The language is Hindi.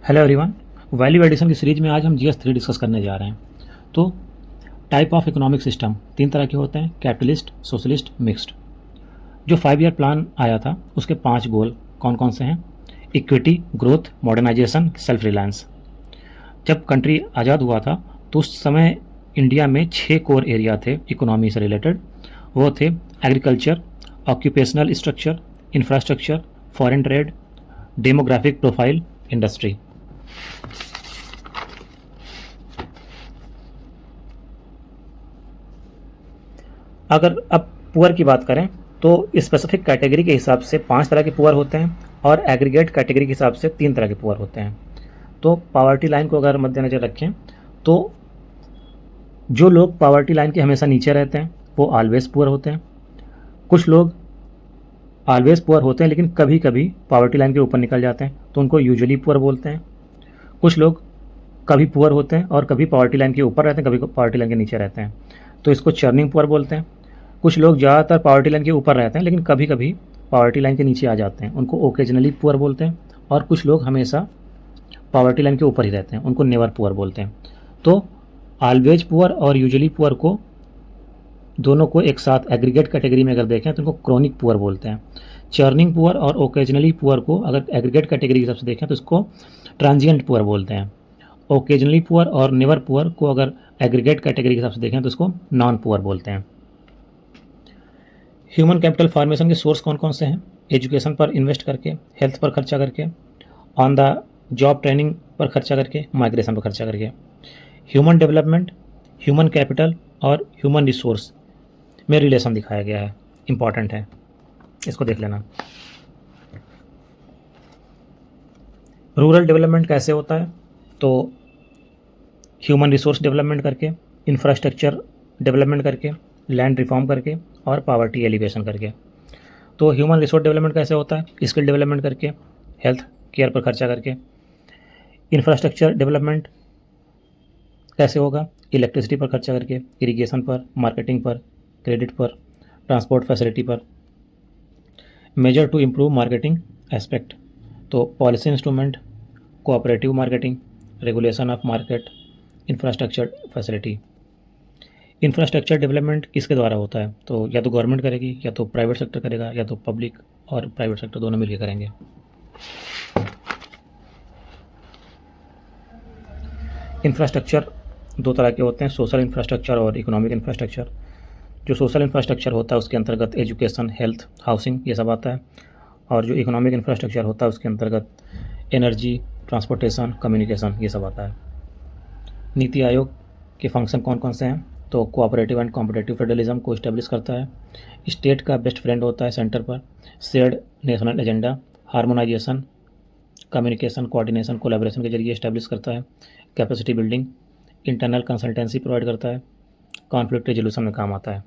Hello everyone. वैल्यू एडिशन की सीरीज में आज हम जीएस 3 डिस्कस करने जा रहे हैं। तो टाइप ऑफ इकोनॉमिक सिस्टम तीन तरह के होते हैं, कैपिटलिस्ट, सोशलिस्ट, मिक्स्ड। जो 5 ईयर प्लान आया था उसके 5 गोल कौन कौन से हैं? Equity, growth, modernisation, self reliance. जब कंट्री आज़ाद हुआ था तो उस समय इंडिया में 6 कोर एरिया थे इकोनॉमी से रिलेटेड। वो थे agriculture, occupational structure, infrastructure, foreign trade, demographic profile, industry. अगर अब पुअर की बात करें तो स्पेसिफिक कैटेगरी के हिसाब से 5 तरह के पुअर होते हैं और एग्रीगेट कैटेगरी के हिसाब से 3 तरह के पुअर होते हैं। तो पावर्टी लाइन को अगर मद्देनजर रखें तो जो लोग पावर्टी लाइन के हमेशा नीचे रहते हैं वो ऑलवेज पुअर होते हैं। कुछ लोग ऑलवेज पुअर होते हैं लेकिन कभी कभी पावर्टी लाइन के ऊपर निकल जाते हैं तो उनको यूजुअली पुअर बोलते हैं। कुछ लोग कभी पुअर होते हैं और कभी पावर्टी लाइन के ऊपर रहते हैं, कभी पावर्टी लाइन के नीचे रहते हैं, तो इसको चर्निंग पुअर बोलते हैं। कुछ लोग ज़्यादातर पावर्टी लाइन के ऊपर रहते हैं लेकिन कभी कभी पावर्टी लाइन के नीचे आ जाते हैं, उनको ओकेजनली पुअर बोलते हैं। और कुछ लोग हमेशा पावर्टी लाइन के ऊपर ही रहते हैं, उनको नेवर पुअर बोलते हैं। तो ऑलवेज पुअर और यूजुअली पुअर को दोनों को एक साथ एग्रीगेट कैटेगरी में अगर देखें तो उनको क्रोनिक पुअर बोलते हैं। चर्निंग पुअर और ओकेजनली पुअर को अगर एग्रीगेट कैटेगरी के हिसाब से देखें तो इसको ट्रांजिएंट पुअर बोलते हैं। ओकेजनली पुअर और नेवर पुअर को अगर एग्रीगेट कैटेगरी के हिसाब से देखें तो इसको नॉन पुअर बोलते हैं। ह्यूमन कैपिटल फॉर्मेशन के सोर्स कौन कौन से हैं? एजुकेशन पर इन्वेस्ट करके, हेल्थ पर खर्चा करके, ऑन द जॉब ट्रेनिंग पर खर्चा करके, माइग्रेशन पर खर्चा करके। ह्यूमन डेवलपमेंट, ह्यूमन कैपिटल और ह्यूमन रिसोर्स में रिलेशन दिखाया गया है, इंपॉर्टेंट है, इसको देख लेना। रूरल डेवलपमेंट कैसे होता है? तो ह्यूमन रिसोर्स डेवलपमेंट करके, इंफ्रास्ट्रक्चर डेवलपमेंट करके, लैंड रिफॉर्म करके और पावर्टी एलिवेशन करके। तो ह्यूमन रिसोर्स डेवलपमेंट कैसे होता है? स्किल डेवलपमेंट करके, हेल्थ केयर पर खर्चा करके। इंफ्रास्ट्रक्चर डेवलपमेंट कैसे होगा? इलेक्ट्रिसिटी पर खर्चा करके, इरिगेशन पर, मार्केटिंग पर, क्रेडिट पर, ट्रांसपोर्ट फैसिलिटी पर। Measure to improve marketing aspect, तो policy instrument, cooperative marketing, regulation of market, infrastructure facility. Infrastructure development किसके द्वारा होता है? तो या तो गवर्नमेंट करेगी, या तो प्राइवेट सेक्टर करेगा, या तो पब्लिक और प्राइवेट सेक्टर दोनों मिलकर करेंगे। इंफ्रास्ट्रक्चर 2 तरह के होते हैं, सोशल इंफ्रास्ट्रक्चर और इकोनॉमिक इंफ्रास्ट्रक्चर। जो सोशल इंफ्रास्ट्रक्चर होता है उसके अंतर्गत एजुकेशन, हेल्थ, हाउसिंग ये सब आता है। और जो इकोनॉमिक इंफ्रास्ट्रक्चर होता है उसके अंतर्गत एनर्जी, ट्रांसपोर्टेशन, कम्युनिकेशन ये सब आता है। नीति आयोग के फंक्शन कौन कौन से हैं? तो कोऑपरेटिव एंड कॉम्पिटिटिव फेडरलिज्म को इस्टेब्लिश करता है, स्टेट का बेस्ट फ्रेंड होता है सेंटर पर, shared national agenda, harmonisation, communication, coordination, collaboration के जरिए इस्टेब्लिश करता है, capacity building, internal consultancy provide करता है, कॉन्फ्लिक्ट रेजोल्यूशन में काम आता है।